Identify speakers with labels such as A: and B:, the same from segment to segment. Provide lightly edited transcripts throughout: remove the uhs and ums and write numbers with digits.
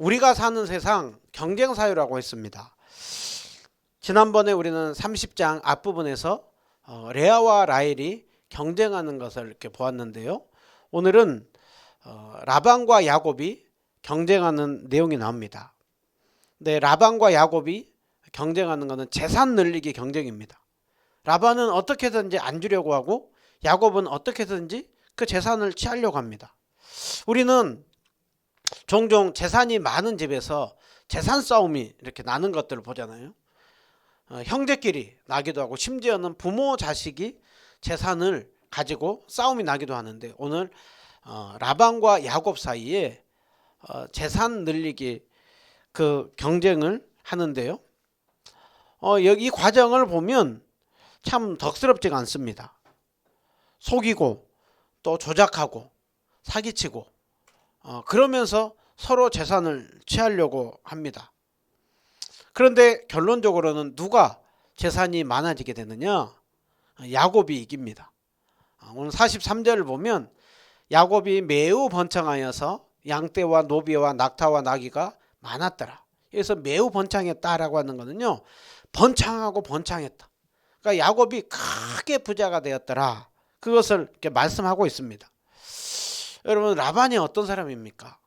A: 우리가 사는 세상 경쟁 사회라고 했습니다. 지난번에 우리는 30장 앞부분에서 레아와 라헬이 경쟁하는 것을 이렇게 보았는데요. 오늘은 라반과 야곱이 경쟁하는 내용이 나옵니다. 근데 라반과 야곱이 경쟁하는 것은 재산 늘리기 경쟁입니다. 라반은 어떻게든지 안 주려고 하고 야곱은 어떻게든지 그 재산을 취하려고 합니다. 우리는 종종 재산이 많은 집에서 재산 싸움이 이렇게 나는 것들을 보잖아요. 형제끼리 나기도 하고 심지어는 부모 자식이 재산을 가지고 싸움이 나기도 하는데 오늘 라반과 야곱 사이에 재산 늘리기 그 경쟁을 하는데요. 여기 이 과정을 보면 참 덕스럽지가 않습니다. 속이고 또 조작하고 사기치고 그러면서 서로 재산을 취하려고 합니다. 그런데 결론적으로는 누가 재산이 많아지게 되느냐? 야곱이 이깁니다. 오늘 43절을 보면 야곱이 매우 번창하여서 양떼와 노비와 낙타와 나귀가 많았더라. 그래서 매우 번창했다라고 하는 거는요. 번창하고 번창했다. 그러니까 야곱이 크게 부자가 되었더라. 그것을 이렇게 말씀하고 있습니다. 여러분 라반이 어떤 사람입니까?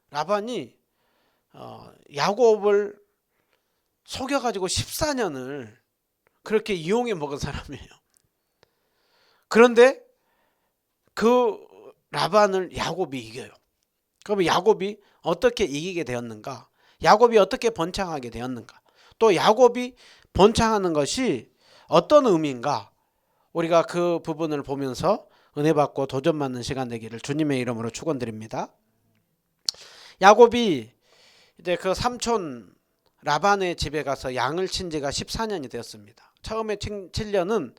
A: 라반이 야곱을 속여가지고 14년을 그렇게 이용해 먹은 사람이에요. 그런데 그 라반을 야곱이 이겨요. 그러면 야곱이 어떻게 이기게 되었는가? 야곱이 어떻게 번창하게 되었는가? 또 야곱이 번창하는 것이 어떤 의미인가? 우리가 그 부분을 보면서 은혜 받고 도전 받는 시간 되기를 주님의 이름으로 축원드립니다. 야곱이 이제 그 삼촌 라반의 집에 가서 양을 친 지가 14년이 되었습니다. 처음에 7년은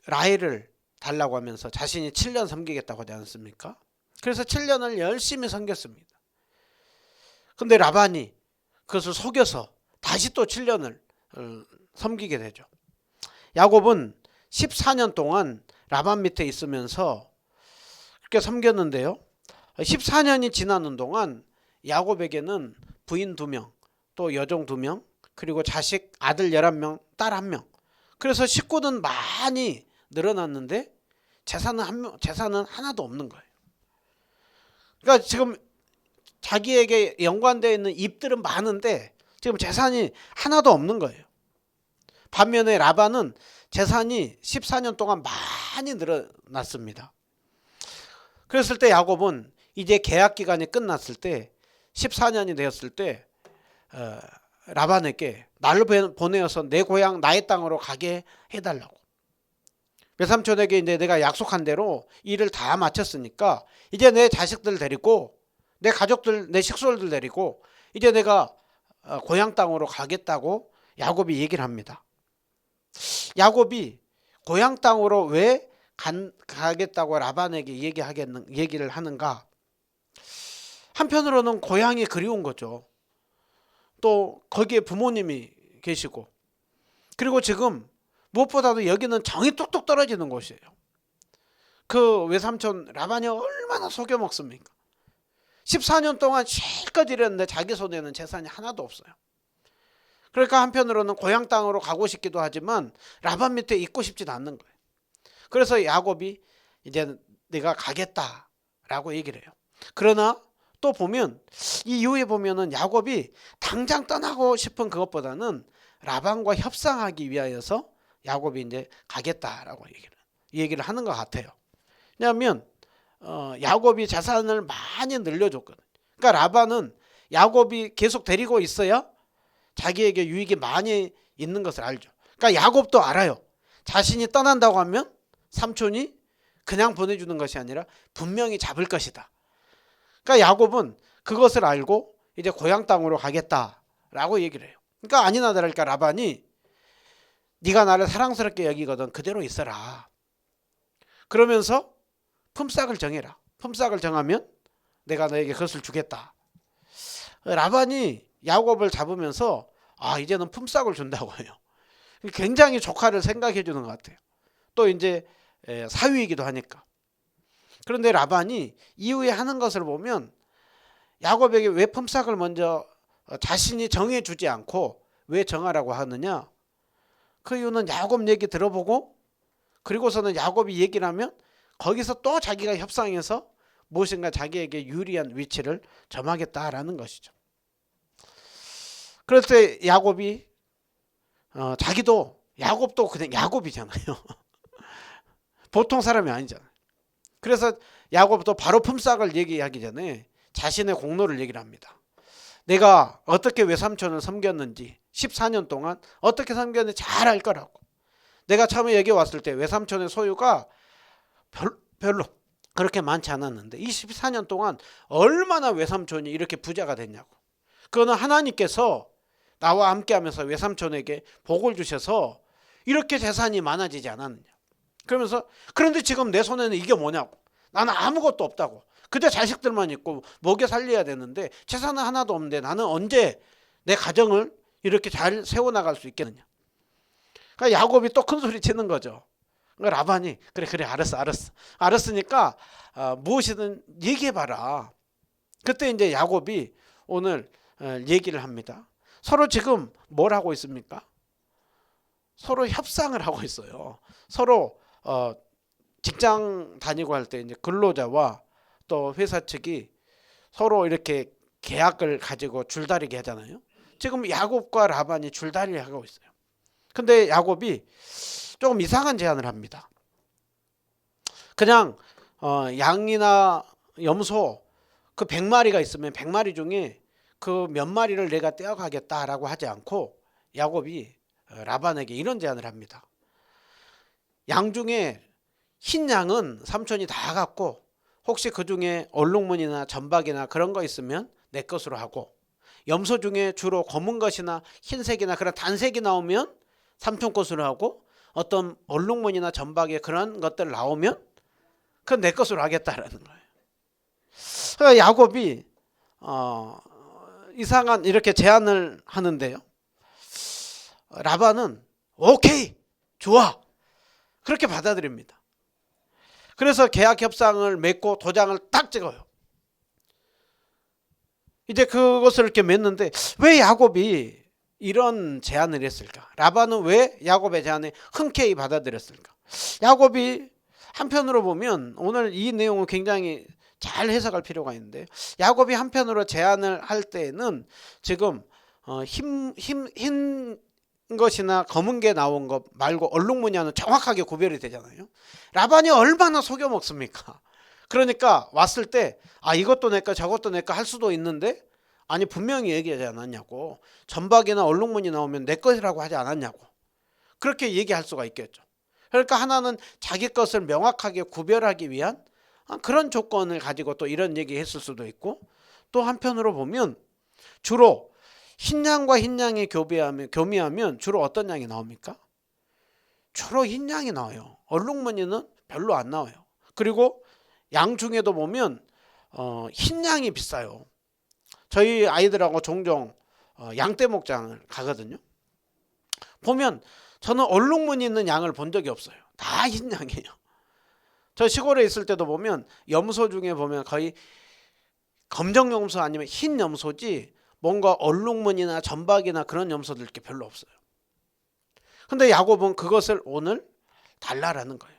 A: 라헬을 달라고 하면서 자신이 7년 섬기겠다고 하지 않습니까? 그래서 7년을 열심히 섬겼습니다. 근데 라반이 그것을 속여서 다시 또 7년을 섬기게 되죠. 야곱은 14년 동안 라반 밑에 있으면서 그렇게 섬겼는데요. 14년이 지나는 동안 야곱에게는 부인 2명, 또 여종 2명, 그리고 자식 아들 11명, 딸 1명. 그래서 식구는 많이 늘어났는데 재산은 하나도 없는 거예요. 그러니까 지금 자기에게 연관되어 있는 입들은 많은데 지금 재산이 하나도 없는 거예요. 반면에 라반은 재산이 14년 동안 많이 늘어났습니다. 그랬을 때 야곱은 이제 계약 기간이 끝났을 때 14년이 되었을 때 라반에게 나를 보내어서 내 고향 나의 땅으로 가게 해달라고. 외삼촌에게 이제 내가 약속한 대로 일을 다 마쳤으니까 이제 내 자식들 데리고 내 가족들 내 식솔들 데리고 이제 내가 고향 땅으로 가겠다고 야곱이 얘기를 합니다. 야곱이 고향 땅으로 왜 가겠다고 라반에게 얘기를 하는가? 한편으로는 고향이 그리운 거죠. 또 거기에 부모님이 계시고 그리고 지금 무엇보다도 여기는 정이 뚝뚝 떨어지는 곳이에요. 그 외삼촌 라반이 얼마나 속여 먹습니까? 14년 동안 실컷 일했는데 자기 손에는 재산이 하나도 없어요. 그러니까 한편으로는 고향 땅으로 가고 싶기도 하지만 라반 밑에 있고 싶지도 않는 거예요. 그래서 야곱이 이제 내가 가겠다라고 얘기를 해요. 그러나 또 보면 이 이후에 보면은 야곱이 당장 떠나고 싶은 그것보다는 라반과 협상하기 위하여서 야곱이 이제 가겠다라고 얘기를 하는 것 같아요. 왜냐하면 야곱이 재산을 많이 늘려줬거든. 그러니까 라반은 야곱이 계속 데리고 있어야 자기에게 유익이 많이 있는 것을 알죠. 그러니까 야곱도 알아요. 자신이 떠난다고 하면 삼촌이 그냥 보내주는 것이 아니라 분명히 잡을 것이다. 그러니까 야곱은 그것을 알고 이제 고향 땅으로 가겠다라고 얘기를 해요. 그러니까 아니나 다를까 라반이 네가 나를 사랑스럽게 여기거든 그대로 있어라. 그러면서 품삯을 정해라. 품삯을 정하면 내가 너에게 그것을 주겠다. 라반이 야곱을 잡으면서 이제는 품삯을 준다고 해요. 굉장히 조카를 생각해 주는 것 같아요. 또 이제 사위이기도 하니까. 그런데 라반이 이후에 하는 것을 보면 야곱에게 왜 품삯을 먼저 자신이 정해주지 않고 왜 정하라고 하느냐? 그 이유는 야곱 얘기 들어보고 그리고서는 야곱이 얘기를 하면 거기서 또 자기가 협상해서 무엇인가 자기에게 유리한 위치를 점하겠다라는 것이죠. 그럴 때 야곱이 자기도 야곱도 그냥 야곱이잖아요. 보통 사람이 아니잖아요. 그래서 야곱도 바로 품삯을 얘기하기 전에 자신의 공로를 얘기를 합니다. 내가 어떻게 외삼촌을 섬겼는지 14년 동안 어떻게 섬겼는지 잘 알 거라고. 내가 처음에 여기 왔을 때 외삼촌의 소유가 별로 그렇게 많지 않았는데 24년 동안 얼마나 외삼촌이 이렇게 부자가 됐냐고. 그거는 하나님께서 나와 함께하면서 외삼촌에게 복을 주셔서 이렇게 재산이 많아지지 않았느냐. 그러면서 그런데 지금 내 손에는 이게 뭐냐고. 나는 아무것도 없다고. 그저 자식들만 있고 먹여 살려야 되는데 재산은 하나도 없는데 나는 언제 내 가정을 이렇게 잘 세워나갈 수 있겠느냐. 그러니까 야곱이 또 큰 소리 치는 거죠. 그러니까 라반이 그래 알았으니까 무엇이든 얘기해봐라. 그때 이제 야곱이 오늘 얘기를 합니다. 서로 지금 뭘 하고 있습니까? 서로 협상을 하고 있어요. 서로 직장 다니고 할 때 이제 근로자와 또 회사 측이 서로 이렇게 계약을 가지고 줄다리기 하잖아요. 지금 야곱과 라반이 줄다리기 하고 있어요. 근데 야곱이 조금 이상한 제안을 합니다. 그냥 양이나 염소 그 100마리가 있으면 100마리 중에 그 몇 마리를 내가 떼어가겠다라고 하지 않고 야곱이 라반에게 이런 제안을 합니다. 양 중에 흰 양은 삼촌이 다 갖고 혹시 그 중에 얼룩무늬나 점박이나 그런 거 있으면 내 것으로 하고 염소 중에 주로 검은 것이나 흰색이나 그런 단색이 나오면 삼촌 것으로 하고 어떤 얼룩무늬나 점박에 그런 것들 나오면 그건 내 것으로 하겠다라는 거예요. 그러니까 야곱이 이상한 이렇게 제안을 하는데요. 라반은 오케이 좋아 그렇게 받아들입니다. 그래서 계약 협상을 맺고 도장을 딱 찍어요. 이제 그것을 이렇게 맺는데 왜 야곱이 이런 제안을 했을까? 라반은 왜 야곱의 제안에 흔쾌히 받아들였을까? 야곱이 한편으로 보면 오늘 이 내용을 굉장히 잘 해석할 필요가 있는데 야곱이 한편으로 제안을 할 때는 지금 흰 것이나 검은 게 나온 것 말고 얼룩무늬는 정확하게 구별이 되잖아요. 라반이 얼마나 속여 먹습니까? 그러니까 왔을 때 이것도 내 거 저것도 내 거 할 수도 있는데 아니 분명히 얘기하지 않았냐고. 점박이나 얼룩무늬 나오면 내 것이라고 하지 않았냐고. 그렇게 얘기할 수가 있겠죠. 그러니까 하나는 자기 것을 명확하게 구별하기 위한 그런 조건을 가지고 또 이런 얘기했을 수도 있고 또 한편으로 보면 주로 흰 양과 흰 양이 교미하면 주로 어떤 양이 나옵니까? 주로 흰 양이 나와요. 얼룩무늬는 별로 안 나와요. 그리고 양 중에도 보면 흰 양이 비싸요. 저희 아이들하고 종종 양떼목장을 가거든요. 보면 저는 얼룩무늬 있는 양을 본 적이 없어요. 다 흰 양이에요. 저 시골에 있을 때도 보면 염소 중에 보면 거의 검정 염소 아니면 흰 염소지 뭔가 얼룩무늬나 점박이나 그런 염소들 이렇게 별로 없어요. 근데 야곱은 그것을 오늘 달라라는 거예요.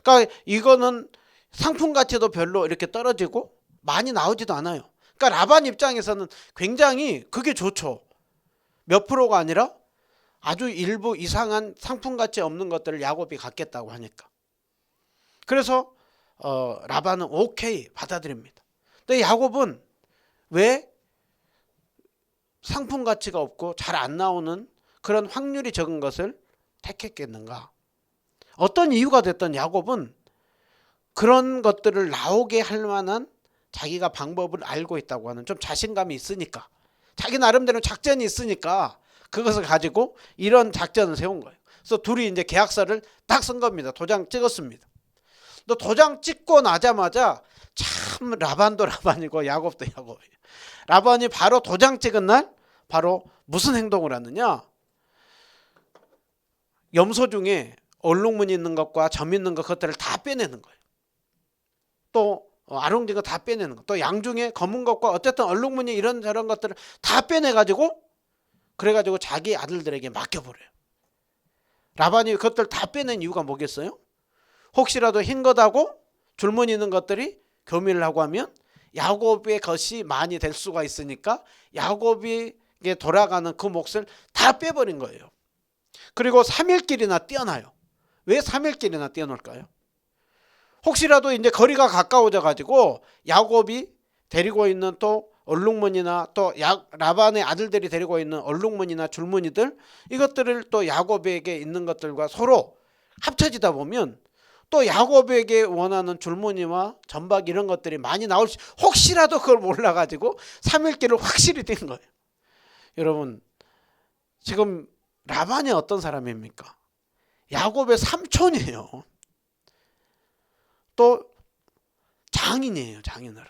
A: 그러니까 이거는 상품 가치도 별로 이렇게 떨어지고 많이 나오지도 않아요. 그러니까 라반 입장에서는 굉장히 그게 좋죠. 몇 프로가 아니라 아주 일부 이상한 상품 가치 없는 것들을 야곱이 갖겠다고 하니까. 그래서 라반은 오케이 받아들입니다. 근데 야곱은 왜 상품 가치가 없고 잘 안 나오는 그런 확률이 적은 것을 택했겠는가? 어떤 이유가 됐던 야곱은 그런 것들을 나오게 할 만한 자기가 방법을 알고 있다고 하는 좀 자신감이 있으니까 자기 나름대로 작전이 있으니까 그것을 가지고 이런 작전을 세운 거예요. 그래서 둘이 이제 계약서를 딱 쓴 겁니다. 도장 찍었습니다. 또 도장 찍고 나자마자 참 라반도 라반이고 야곱도 야곱이에요. 라반이 바로 도장 찍은 날 바로 무슨 행동을 하느냐? 염소 중에 얼룩무늬 있는 것과 점 있는 것 그것들을 다 빼내는 거예요. 또 아롱진 거 다 빼내는 거. 또 양중에 검은 것과 어쨌든 얼룩무늬 이런 저런 것들을 다 빼내가지고 그래가지고 자기 아들들에게 맡겨버려요. 라반이 그것들 다 빼낸 이유가 뭐겠어요? 혹시라도 흰 것하고 줄무늬 있는 것들이 교미를 하고 하면 야곱의 것이 많이 될 수가 있으니까 야곱에게 돌아가는 그 몫을 다 빼버린 거예요. 그리고 3일길이나 떼어놔요. 왜 3일길이나 떼어놓을까요? 혹시라도 이제 거리가 가까워져 가지고 야곱이 데리고 있는 또 얼룩무늬나 또 라반의 아들들이 데리고 있는 얼룩무늬나 줄무늬들 이것들을 또 야곱에게 있는 것들과 서로 합쳐지다 보면 또 야곱에게 원하는 줄무늬와 점박 이런 것들이 많이 나올 수, 혹시라도 그걸 몰라가지고 3일길을 확실히 뗀 거예요. 여러분 지금 라반이 어떤 사람입니까? 야곱의 삼촌이에요. 또 장인이에요. 장인어른.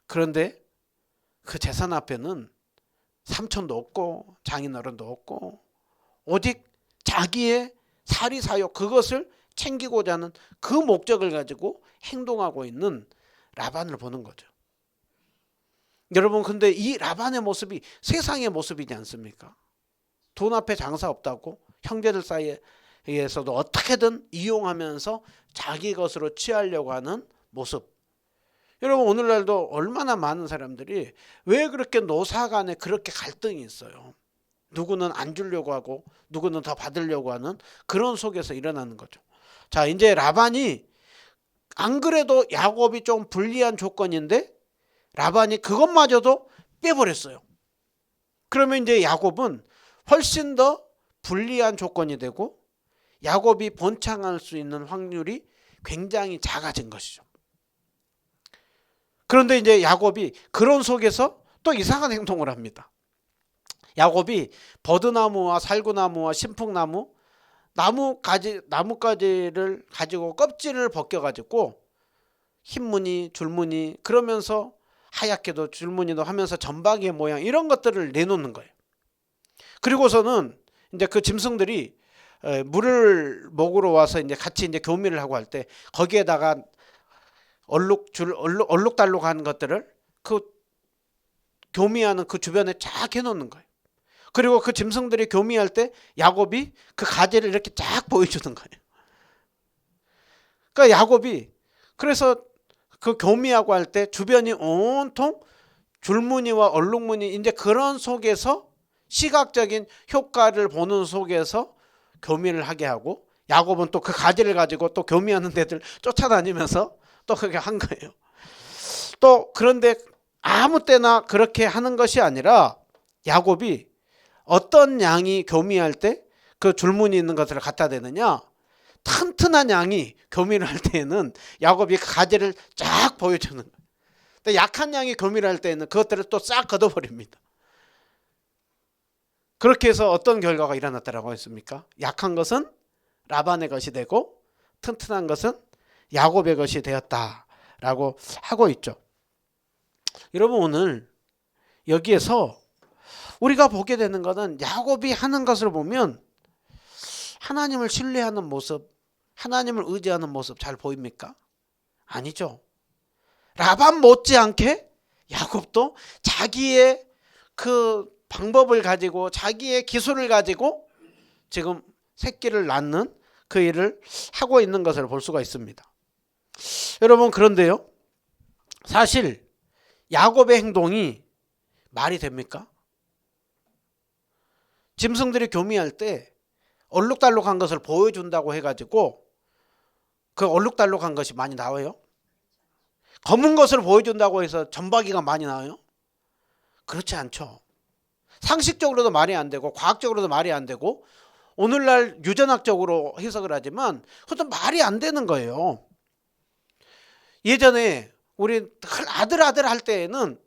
A: 그런데 그 재산 앞에는 삼촌도 없고 장인어른도 없고 오직 자기의 사리사욕 그것을 챙기고자 하는 그 목적을 가지고 행동하고 있는 라반을 보는 거죠. 여러분 근데 이 라반의 모습이 세상의 모습이지 않습니까? 돈 앞에 장사 없다고 형제들 사이에서도 어떻게든 이용하면서 자기 것으로 취하려고 하는 모습. 여러분 오늘날도 얼마나 많은 사람들이 왜 그렇게 노사 간에 그렇게 갈등이 있어요. 누구는 안 주려고 하고 누구는 더 받으려고 하는 그런 속에서 일어나는 거죠. 자 이제 라반이 안 그래도 야곱이 좀 불리한 조건인데 라반이 그것마저도 빼버렸어요. 그러면 이제 야곱은 훨씬 더 불리한 조건이 되고 야곱이 번창할 수 있는 확률이 굉장히 작아진 것이죠. 그런데 이제 야곱이 그런 속에서 또 이상한 행동을 합니다. 야곱이 버드나무와 살구나무와 신풍나무 나뭇가지를 가지고 껍질을 벗겨가지고 흰무늬 줄무늬 그러면서 하얗게도 줄무늬도 하면서 점박이의 모양 이런 것들을 내놓는 거예요. 그리고서는 이제 그 짐승들이 물을 먹으러 와서 이제 같이 이제 교미를 하고 할 때 거기에다가 얼룩달룩한 것들을 그 교미하는 그 주변에 쫙 해놓는 거예요. 그리고 그 짐승들이 교미할 때 야곱이 그 가지를 이렇게 쫙 보여주는 거예요. 그러니까 야곱이 그래서 그 교미하고 할 때 주변이 온통 줄무늬와 얼룩무늬 이제 그런 속에서 시각적인 효과를 보는 속에서 교미를 하게 하고 야곱은 또 그 가지를 가지고 또 교미하는 데들 쫓아다니면서 또 그렇게 한 거예요. 또 그런데 아무 때나 그렇게 하는 것이 아니라 야곱이 어떤 양이 교미할 때 그 줄무늬 있는 것들을 갖다 대느냐 튼튼한 양이 교미를 할 때에는 야곱이 그 가지를 쫙 보여주는 거예요. 근데 약한 양이 교미를 할 때에는 그것들을 또 싹 걷어버립니다. 그렇게 해서 어떤 결과가 일어났다고 했습니까? 약한 것은 라반의 것이 되고 튼튼한 것은 야곱의 것이 되었다라고 하고 있죠. 여러분 오늘 여기에서 우리가 보게 되는 것은 야곱이 하는 것을 보면 하나님을 신뢰하는 모습, 하나님을 의지하는 모습 잘 보입니까? 아니죠. 라반 못지않게 야곱도 자기의 그 방법을 가지고 자기의 기술을 가지고 지금 새끼를 낳는 그 일을 하고 있는 것을 볼 수가 있습니다. 여러분 그런데요. 사실 야곱의 행동이 말이 됩니까? 짐승들이 교미할 때 얼룩달룩한 것을 보여준다고 해가지고 그 얼룩달룩한 것이 많이 나와요? 검은 것을 보여준다고 해서 점박이가 많이 나와요? 그렇지 않죠. 상식적으로도 말이 안 되고 과학적으로도 말이 안 되고 오늘날 유전학적으로 해석을 하지만 그것도 말이 안 되는 거예요. 예전에 우리 아들 할 때에는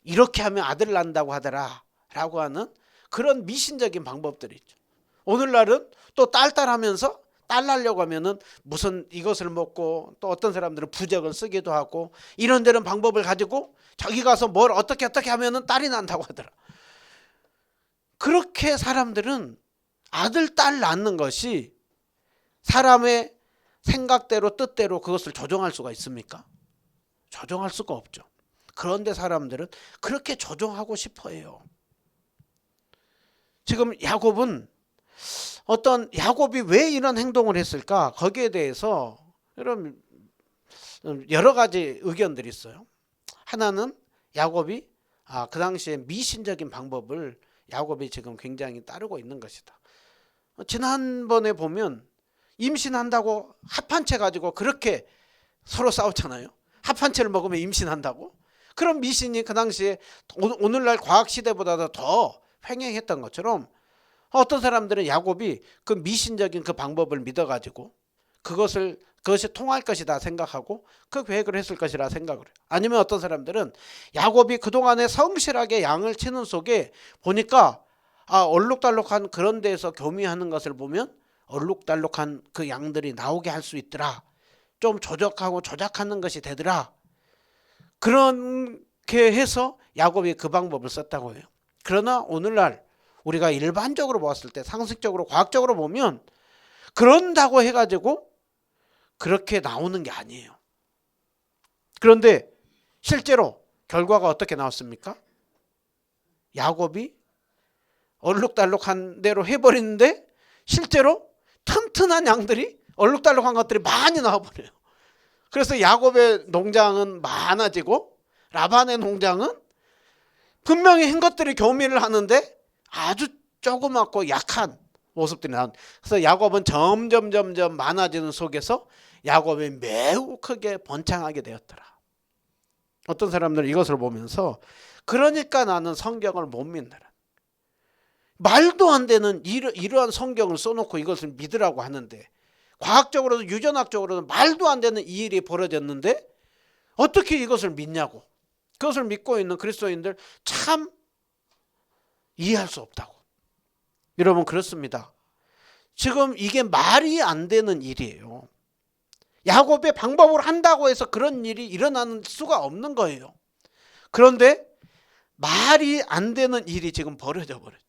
A: 이렇게 하면 아들 난다고 하더라 라고 하는 그런 미신적인 방법들이 있죠. 오늘날은 또 딸하면서 딸 낳으려고 하면은 무슨 이것을 먹고 또 어떤 사람들은 부적을 쓰기도 하고 이런저런 방법을 가지고 저기 가서 뭘 어떻게 하면은 딸이 난다고 하더라. 그렇게 사람들은 아들 딸 낳는 것이 사람의 생각대로 뜻대로 그것을 조종할 수가 있습니까? 조종할 수가 없죠. 그런데 사람들은 그렇게 조종하고 싶어 해요. 지금 야곱은 야곱이 왜 이런 행동을 했을까? 거기에 대해서 여러 가지 의견들이 있어요. 하나는 야곱이 그 당시에 미신적인 방법을 야곱이 지금 굉장히 따르고 있는 것이다. 지난번에 보면 임신한다고 합한채 가지고 그렇게 서로 싸웠잖아요. 합한채를 먹으면 임신한다고. 그런 미신이 그 당시에 오늘날 과학시대보다도 더 횡행했던 것처럼 어떤 사람들은 야곱이 그 미신적인 그 방법을 믿어가지고 그것이 통할 것이다 생각하고 그 계획을 했을 것이라 생각을 해요. 아니면 어떤 사람들은 야곱이 그동안에 성실하게 양을 치는 속에 보니까 얼룩달룩한 그런 데서 교미하는 것을 보면 얼룩달룩한 그 양들이 나오게 할 수 있더라. 좀 조작하는 것이 되더라. 그렇게 해서 야곱이 그 방법을 썼다고 해요. 그러나 오늘날 우리가 일반적으로 보았을 때 상식적으로 과학적으로 보면 그런다고 해가지고 그렇게 나오는 게 아니에요. 그런데 실제로 결과가 어떻게 나왔습니까? 야곱이 얼룩달룩한 대로 해버리는데 실제로 튼튼한 양들이 얼룩달룩한 것들이 많이 나와버려요. 그래서 야곱의 농장은 많아지고 라반의 농장은 분명히 한 것들이 교미를 하는데 아주 조그맣고 약한 모습들이 나온. 그래서 야곱은 점점 많아지는 속에서 야곱이 매우 크게 번창하게 되었더라. 어떤 사람들은 이것을 보면서 그러니까 나는 성경을 못 믿는다. 말도 안 되는 이러한 성경을 써놓고 이것을 믿으라고 하는데 과학적으로도 유전학적으로도 말도 안 되는 이 일이 벌어졌는데 어떻게 이것을 믿냐고. 그것을 믿고 있는 그리스도인들 참 이해할 수 없다고. 여러분 그렇습니다. 지금 이게 말이 안 되는 일이에요. 야곱의 방법으로 한다고 해서 그런 일이 일어나는 수가 없는 거예요. 그런데 말이 안 되는 일이 지금 벌어져 버렸죠.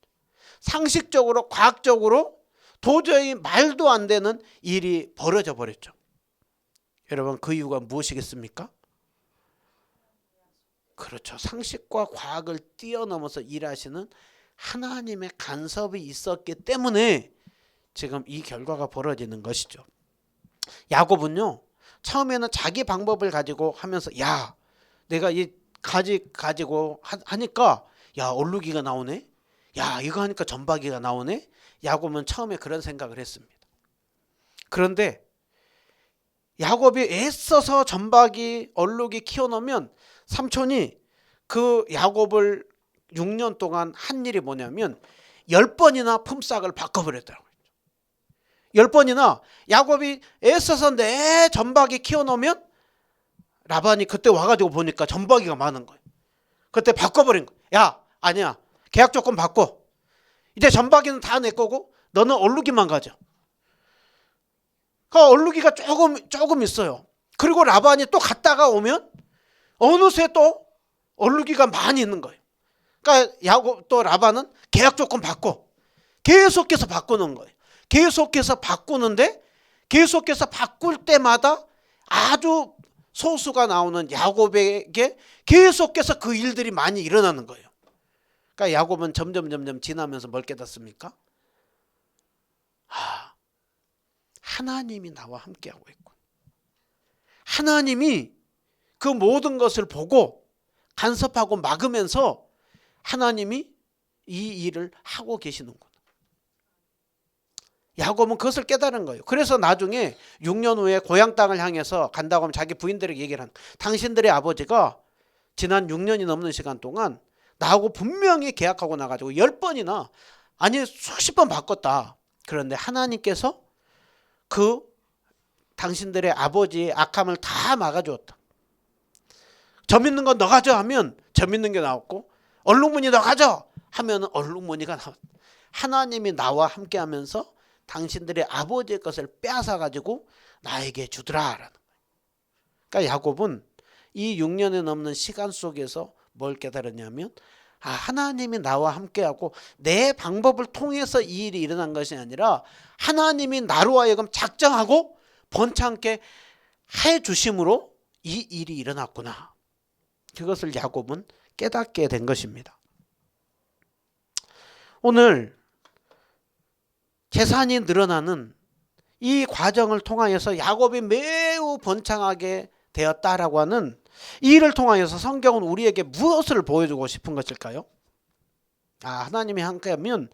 A: 상식적으로 과학적으로 도저히 말도 안 되는 일이 벌어져 버렸죠. 여러분 그 이유가 무엇이겠습니까? 그렇죠. 상식과 과학을 뛰어넘어서 일하시는 하나님의 간섭이 있었기 때문에 지금 이 결과가 벌어지는 것이죠. 야곱은요 처음에는 자기 방법을 가지고 하면서 내가 이 가지 가지고 하니까 얼룩이가 나오네. 이거 하니까 점박이가 나오네. 야곱은 처음에 그런 생각을 했습니다. 그런데 야곱이 애써서 점박이 얼룩이 키워놓으면 삼촌이 그 야곱을 6년 동안 한 일이 뭐냐면 10번이나 품삯을 바꿔버렸더라고요. 10번이나 야곱이 애써서 내 점박이 키워놓으면 라반이 그때 와가지고 보니까 점박이가 많은 거예요. 그때 바꿔버린 거예요. 아니야. 계약 조건 바꿔. 이제 점박이는 다 내 거고 너는 얼룩이만 가져. 그 얼룩이가 조금 있어요. 그리고 라반이 또 갔다가 오면 어느새 또 얼룩이가 많이 있는 거예요. 그러니까 야곱 또 라반은 계약 조건 바꿔. 계속해서 바꾸는 거예요. 계속해서 바꾸는데 계속해서 바꿀 때마다 아주 소수가 나오는 야곱에게 계속해서 그 일들이 많이 일어나는 거예요. 그러니까 야곱은 점점 지나면서 뭘 깨닫습니까? 하나님이 나와 함께하고 있군. 하나님이 그 모든 것을 보고 간섭하고 막으면서 하나님이 이 일을 하고 계시는구나. 야곱은 그것을 깨달은 거예요. 그래서 나중에 6년 후에 고향 땅을 향해서 간다고 하면 자기 부인들에게 얘기를 하는 거예요. 당신들의 아버지가 지난 6년이 넘는 시간 동안 나하고 분명히 계약하고 나가지고 10번이나 아니 수십 번 바꿨다. 그런데 하나님께서 그 당신들의 아버지의 악함을 다 막아주었다. 점 있는 건 너 가져 하면 점 있는 게 나왔고 얼룩무늬 너 가져 하면 얼룩무늬가 나왔다. 하나님이 나와 함께 하면서 당신들의 아버지의 것을 빼앗아 가지고 나에게 주더라라는 거예요. 그러니까 야곱은 이 6년에 넘는 시간 속에서 뭘 깨달았냐면 하나님이 나와 함께하고 내 방법을 통해서 이 일이 일어난 것이 아니라 하나님이 나로 하여금 작정하고 번창케 해 주심으로 이 일이 일어났구나. 그것을 야곱은 깨닫게 된 것입니다. 오늘 재산이 늘어나는 이 과정을 통하여서 야곱이 매우 번창하게 되었다라고 하는 이 일을 통하여서 성경은 우리에게 무엇을 보여주고 싶은 것일까요? 하나님이 함께하면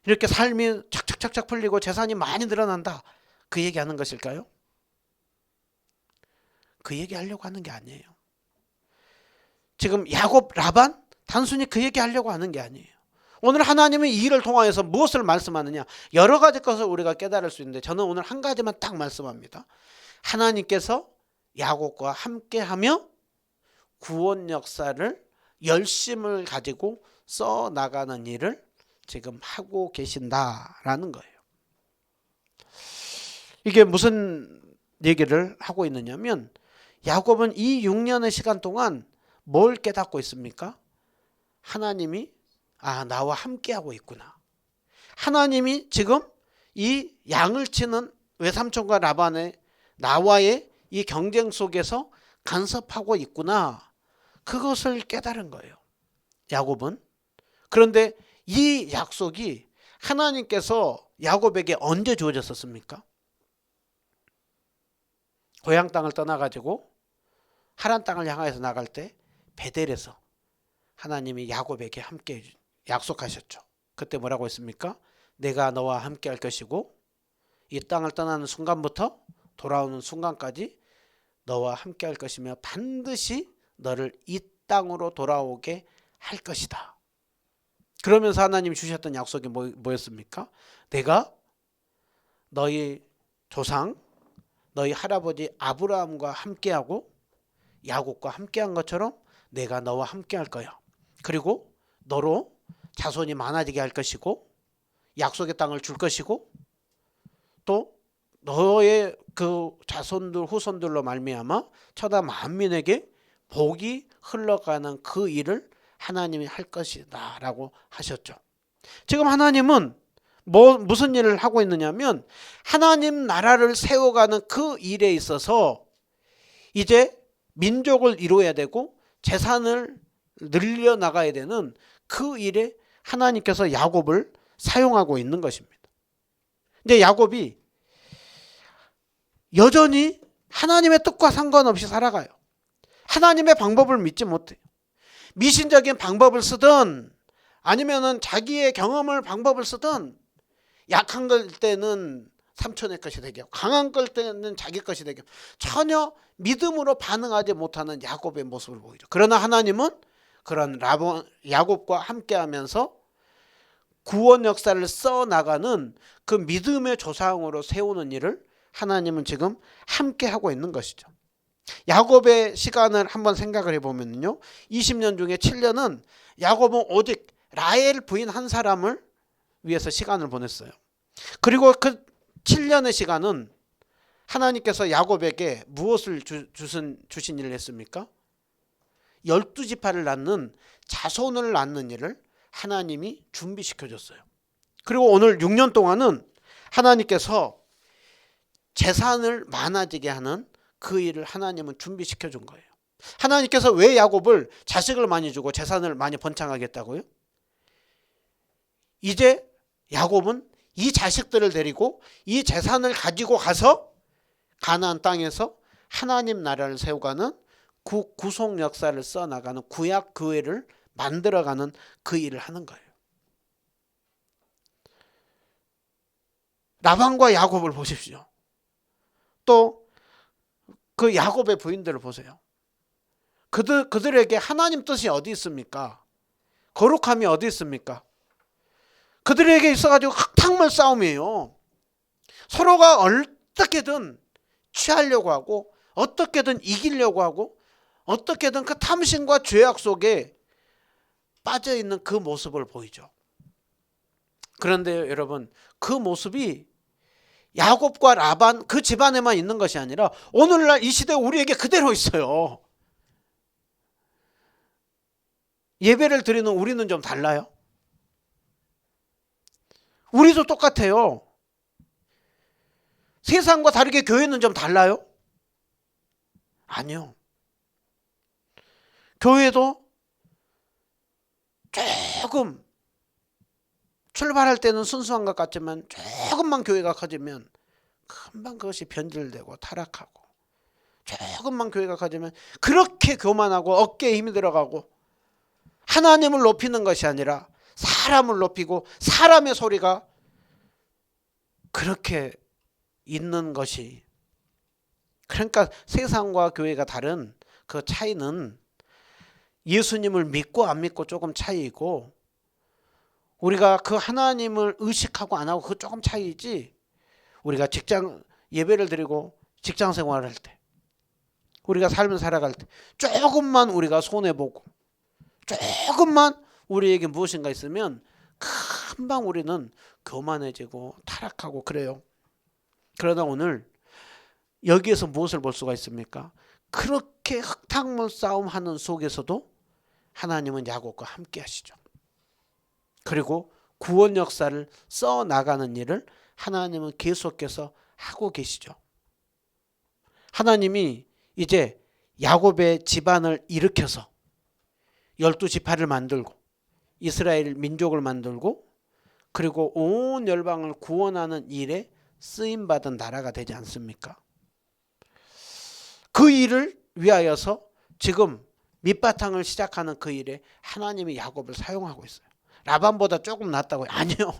A: 이렇게 삶이 착착착착 풀리고 재산이 많이 늘어난다, 그 얘기하는 것일까요? 그 얘기하려고 하는 게 아니에요. 지금 야곱, 라반 단순히 그 얘기하려고 하는 게 아니에요. 오늘 하나님은 이 일을 통하여서 무엇을 말씀하느냐, 여러 가지 것을 우리가 깨달을 수 있는데 저는 오늘 한 가지만 딱 말씀합니다. 하나님께서 야곱과 함께하며 구원 역사를, 열심을 가지고 써나가는 일을 지금 하고 계신다라는 거예요. 이게 무슨 얘기를 하고 있느냐면, 야곱은 이 6년의 시간 동안 뭘 깨닫고 있습니까? 하나님이 나와 함께하고 있구나. 하나님이 지금 이 양을 치는 외삼촌과 라반의 나와의 이 경쟁 속에서 간섭하고 있구나. 그것을 깨달은 거예요, 야곱은. 그런데 이 약속이 하나님께서 야곱에게 언제 주어졌었습니까? 고향 땅을 떠나가지고 하란 땅을 향해서 나갈 때 베델에서 하나님이 야곱에게 함께 약속하셨죠. 그때 뭐라고 했습니까? 내가 너와 함께 할 것이고 이 땅을 떠나는 순간부터 돌아오는 순간까지 너와 함께 할 것이며 반드시 너를 이 땅으로 돌아오게 할 것이다. 그러면서 하나님이 주셨던 약속이 뭐였습니까? 내가 너희 조상, 너희 할아버지 아브라함과 함께하고 야곱과 함께한 것처럼 내가 너와 함께할 거야. 그리고 너로 자손이 많아지게 할 것이고 약속의 땅을 줄 것이고 또 너의 그 자손들 후손들로 말미암아 천하 만민에게 복이 흘러가는 그 일을 하나님이 할 것이다 라고 하셨죠. 지금 하나님은 무슨 일을 하고 있느냐면 하나님 나라를 세워가는 그 일에 있어서 이제 민족을 이루어야 되고 재산을 늘려나가야 되는 그 일에 하나님께서 야곱을 사용하고 있는 것입니다. 근데 야곱이 여전히 하나님의 뜻과 상관없이 살아가요. 하나님의 방법을 믿지 못해요. 미신적인 방법을 쓰든 아니면은 자기의 경험을 방법을 쓰든 약한 걸 때는 삼촌의 것이 되게, 강한 걸 때는 자기 것이 되게, 전혀 믿음으로 반응하지 못하는 야곱의 모습을 보이죠. 그러나 하나님은 그런 야곱과 함께하면서 구원 역사를 써나가는 그 믿음의 조상으로 세우는 일을 하나님은 지금 함께하고 있는 것이죠. 야곱의 시간을 한번 생각을 해보면요, 20년 중에 7년은 야곱은 오직 라헬 부인 한 사람을 위해서 시간을 보냈어요. 그리고 그 7년의 시간은 하나님께서 야곱에게 무엇을 주신 일을 했습니까? 12지파를 낳는 자손을 낳는 일을 하나님이 준비시켜줬어요. 그리고 오늘 6년 동안은 하나님께서 재산을 많아지게 하는 그 일을 하나님은 준비시켜 준 거예요. 하나님께서 왜 야곱을 자식을 많이 주고 재산을 많이 번창하게 했다고요? 이제 야곱은 이 자식들을 데리고 이 재산을 가지고 가서 가나안 땅에서 하나님 나라를 세워가는 구속 역사를 써나가는 구약 교회를 만들어가는 그 일을 하는 거예요. 라반과 야곱을 보십시오. 또 그 야곱의 부인들을 보세요. 그들에게 하나님 뜻이 어디 있습니까? 거룩함이 어디 있습니까? 그들에게 있어가지고 흙탕물 싸움이에요. 서로가 어떻게든 취하려고 하고 어떻게든 이기려고 하고 어떻게든 그 탐심과 죄악 속에 빠져있는 그 모습을 보이죠. 그런데 여러분, 그 모습이 야곱과 라반 그 집안에만 있는 것이 아니라 오늘날 이 시대 우리에게 그대로 있어요. 예배를 드리는 우리는 좀 달라요? 우리도 똑같아요. 세상과 다르게 교회는 좀 달라요? 아니요. 교회도 조금 출발할 때는 순수한 것 같지만 조금만 교회가 커지면 금방 그것이 변질되고 타락하고, 조금만 교회가 커지면 그렇게 교만하고 어깨에 힘이 들어가고, 하나님을 높이는 것이 아니라 사람을 높이고 사람의 소리가 그렇게 있는 것이, 그러니까 세상과 교회가 다른 그 차이는 예수님을 믿고 안 믿고 조금 차이이고, 우리가 그 하나님을 의식하고 안 하고 그 조금 차이지, 우리가 직장 예배를 드리고 직장 생활을 할 때, 우리가 삶을 살아갈 때 조금만 우리가 손해보고 조금만 우리에게 무엇인가 있으면 금방 우리는 교만해지고 타락하고 그래요. 그러나 오늘 여기에서 무엇을 볼 수가 있습니까? 그렇게 흙탕물 싸움 하는 속에서도 하나님은 야곱과 함께 하시죠. 그리고 구원 역사를 써나가는 일을 하나님은 계속해서 하고 계시죠. 하나님이 이제 야곱의 집안을 일으켜서 12지파를 만들고 이스라엘 민족을 만들고, 그리고 온 열방을 구원하는 일에 쓰임받은 나라가 되지 않습니까? 그 일을 위하여서 지금 밑바탕을 시작하는 그 일에 하나님이 야곱을 사용하고 있어요. 라반보다 조금 낫다고요? 아니요.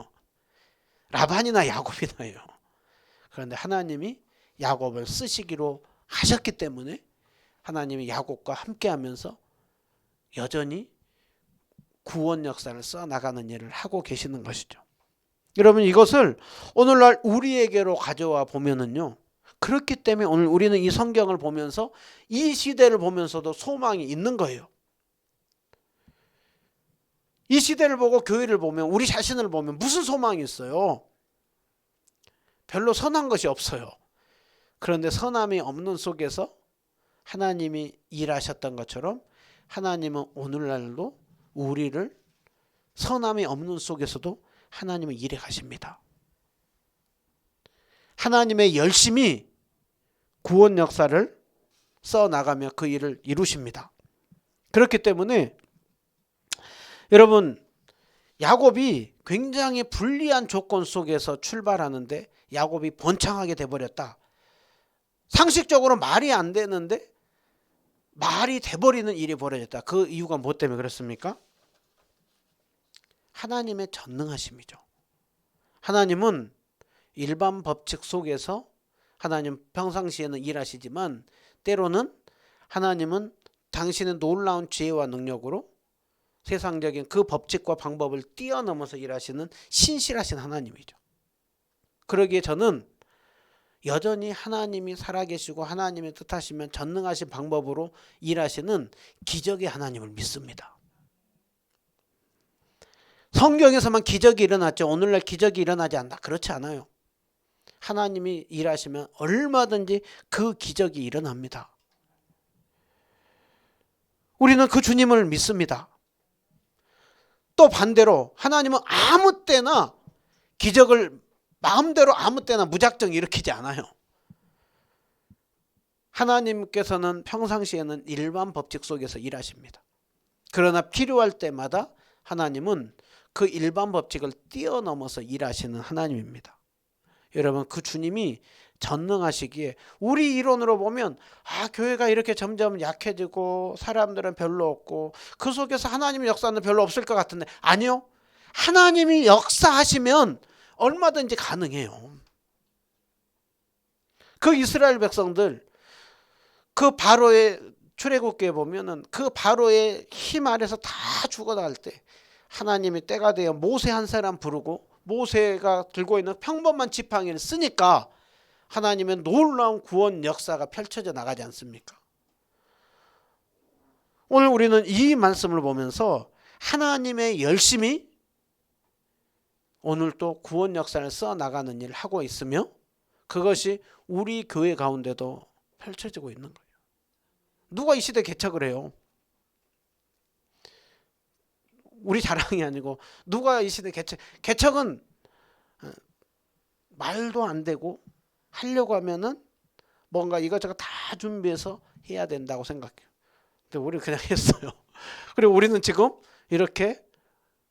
A: 라반이나 야곱이 나요. 그런데 하나님이 야곱을 쓰시기로 하셨기 때문에 하나님이 야곱과 함께하면서 여전히 구원 역사를 써나가는 일을 하고 계시는 것이죠. 여러분, 이것을 오늘날 우리에게로 가져와 보면은요, 그렇기 때문에 오늘 우리는 이 성경을 보면서 이 시대를 보면서도 소망이 있는 거예요. 이 시대를 보고 교회를 보면, 우리 자신을 보면 무슨 소망이 있어요? 별로 선한 것이 없어요. 그런데 선함이 없는 속에서 하나님이 일하셨던 것처럼 하나님은 오늘날도 우리를 선함이 없는 속에서도 하나님은 일해 가십니다. 하나님의 열심히 구원 역사를 써나가며 그 일을 이루십니다. 그렇기 때문에 여러분, 야곱이 굉장히 불리한 조건 속에서 출발하는데 야곱이 번창하게 돼버렸다. 상식적으로 말이 안 되는데 말이 돼버리는 일이 벌어졌다. 그 이유가 뭐 때문에 그렇습니까? 하나님의 전능하심이죠. 하나님은 일반 법칙 속에서 하나님 평상시에는 일하시지만 때로는 하나님은 당신의 놀라운 지혜와 능력으로 세상적인 그 법칙과 방법을 뛰어넘어서 일하시는 신실하신 하나님이죠. 그러기에 저는 여전히 하나님이 살아계시고 하나님의 뜻하시면 전능하신 방법으로 일하시는 기적의 하나님을 믿습니다. 성경에서만 기적이 일어났죠. 오늘날 기적이 일어나지 않다. 그렇지 않아요. 하나님이 일하시면 얼마든지 그 기적이 일어납니다. 우리는 그 주님을 믿습니다. 또 반대로 하나님은 아무 때나 기적을 마음대로 아무 때나 무작정 일으키지 않아요. 하나님께서는 평상시에는 일반 법칙 속에서 일하십니다. 그러나 필요할 때마다 하나님은 그 일반 법칙을 뛰어넘어서 일하시는 하나님입니다. 여러분, 그 주님이 전능하시기에 우리 이론으로 보면 교회가 이렇게 점점 약해지고 사람들은 별로 없고 그 속에서 하나님의 역사는 별로 없을 것 같은데, 아니요. 하나님이 역사하시면 얼마든지 가능해요. 그 이스라엘 백성들, 그 바로의 출애굽기에 보면은 그 바로의 힘 아래서 다 죽어나갈 때 하나님이 때가 되어 모세 한 사람 부르고 모세가 들고 있는 평범한 지팡이를 쓰니까 하나님의 놀라운 구원 역사가 펼쳐져 나가지 않습니까? 오늘 우리는 이 말씀을 보면서 하나님의 열심히 오늘 또 구원 역사를 써나가는 일을 하고 있으며 그것이 우리 교회 가운데도 펼쳐지고 있는 거예요. 누가 이 시대 개척을 해요? 우리 자랑이 아니고 누가 이 시대 개척은 말도 안 되고 하려고 하면은 뭔가 이것저것 다 준비해서 해야 된다고 생각해요. 근데 우리는 그냥 했어요. 그리고 우리는 지금 이렇게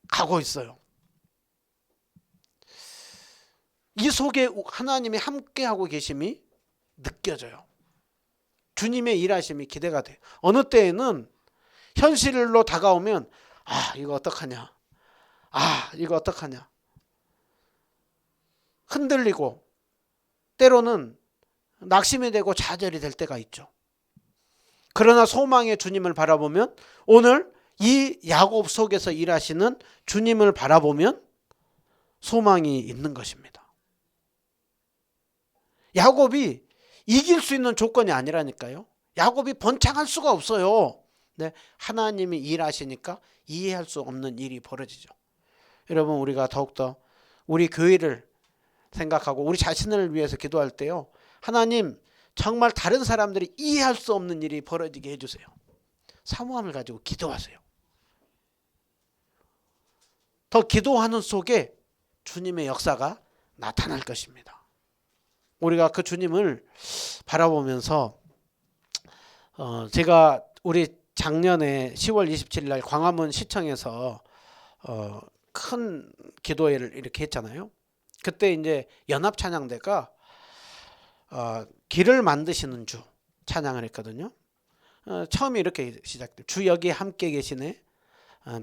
A: 가고 있어요. 이 속에 하나님이 함께하고 계심이 느껴져요. 주님의 일하심이 기대가 돼요. 어느 때에는 현실로 다가오면 이거 어떡하냐, 이거 어떡하냐, 흔들리고 때로는 낙심이 되고 좌절이 될 때가 있죠. 그러나 소망의 주님을 바라보면, 오늘 이 야곱 속에서 일하시는 주님을 바라보면 소망이 있는 것입니다. 야곱이 이길 수 있는 조건이 아니라니까요. 야곱이 번창할 수가 없어요. 네, 하나님이 일하시니까 이해할 수 없는 일이 벌어지죠. 여러분, 우리가 더욱더 우리 교회를 생각하고 우리 자신을 위해서 기도할 때요, 하나님 정말 다른 사람들이 이해할 수 없는 일이 벌어지게 해주세요. 사모함을 가지고 기도하세요. 더 기도하는 속에 주님의 역사가 나타날 것입니다. 우리가 그 주님을 바라보면서 제가 우리 작년에 10월 27일 날 광화문 시청에서 큰 기도회를 이렇게 했잖아요. 그때 이제 연합찬양대가 길을 만드시는 주 찬양을 했거든요. 처음에 이렇게 시작돼요. 주 여기 함께 계시네,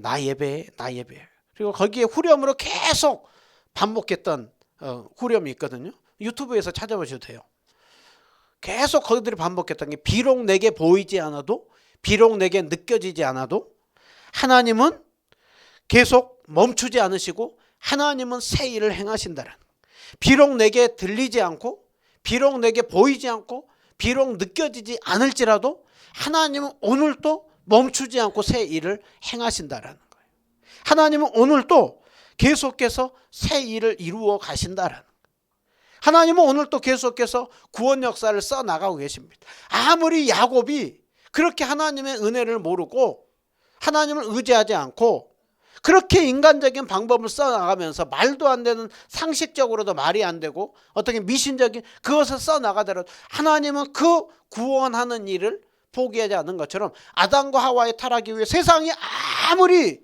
A: 나 예배해, 나 예배해. 그리고 거기에 후렴으로 계속 반복했던 후렴이 있거든요. 유튜브에서 찾아보셔도 돼요. 계속 거기들이 반복했던 게, 비록 내게 보이지 않아도, 비록 내게 느껴지지 않아도 하나님은 계속 멈추지 않으시고 하나님은 새 일을 행하신다는, 비록 내게 들리지 않고, 비록 내게 보이지 않고, 비록 느껴지지 않을지라도 하나님은 오늘도 멈추지 않고 새 일을 행하신다라는 거예요. 하나님은 오늘도 계속해서 새 일을 이루어 가신다라는 거예요. 하나님은 오늘도 계속해서 구원 역사를 써나가고 계십니다. 아무리 야곱이 그렇게 하나님의 은혜를 모르고 하나님을 의지하지 않고 그렇게 인간적인 방법을 써나가면서 말도 안 되는, 상식적으로도 말이 안 되고 어떻게 미신적인 그것을 써나가더라도 하나님은 그 구원하는 일을 포기하지 않는 것처럼, 아담과 하와의 타락 이후에 세상이 아무리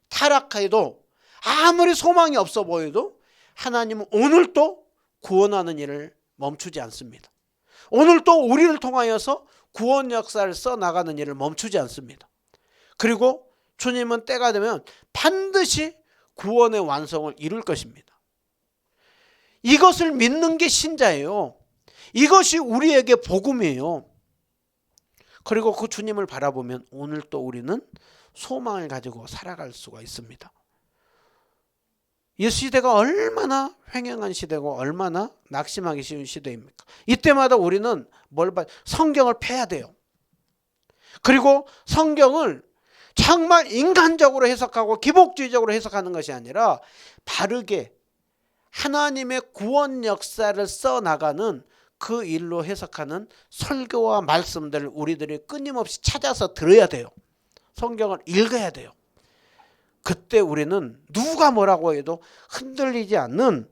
A: 타락해도, 아무리 소망이 없어 보여도 하나님은 오늘도 구원하는 일을 멈추지 않습니다. 오늘도 우리를 통하여서 구원 역사를 써나가는 일을 멈추지 않습니다. 그리고 주님은 때가 되면 반드시 구원의 완성을 이룰 것입니다. 이것을 믿는 게 신자예요. 이것이 우리에게 복음이에요. 그리고 그 주님을 바라보면 오늘 또 우리는 소망을 가지고 살아갈 수가 있습니다. 이 시대가 얼마나 횡행한 시대고 얼마나 낙심하기 쉬운 시대입니까? 이때마다 우리는 성경을 펴야 돼요. 그리고 성경을 정말 인간적으로 해석하고 기복주의적으로 해석하는 것이 아니라 바르게 하나님의 구원 역사를 써나가는 그 일로 해석하는 설교와 말씀들을 우리들이 끊임없이 찾아서 들어야 돼요. 성경을 읽어야 돼요. 그때 우리는 누가 뭐라고 해도 흔들리지 않는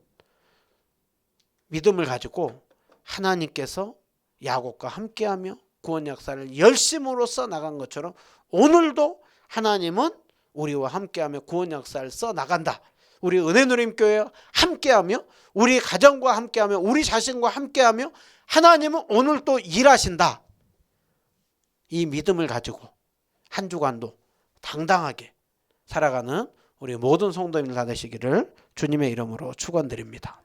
A: 믿음을 가지고 하나님께서 야곱과 함께하며 구원 역사를 열심으로 써나간 것처럼 오늘도 하나님은 우리와 함께하며 구원 역사를 써나간다. 우리 은혜누림교회와 함께하며 우리 가정과 함께하며 우리 자신과 함께하며 하나님은 오늘 또 일하신다. 이 믿음을 가지고 한 주간도 당당하게 살아가는 우리 모든 성도님들 다 되시기를 주님의 이름으로 축원드립니다.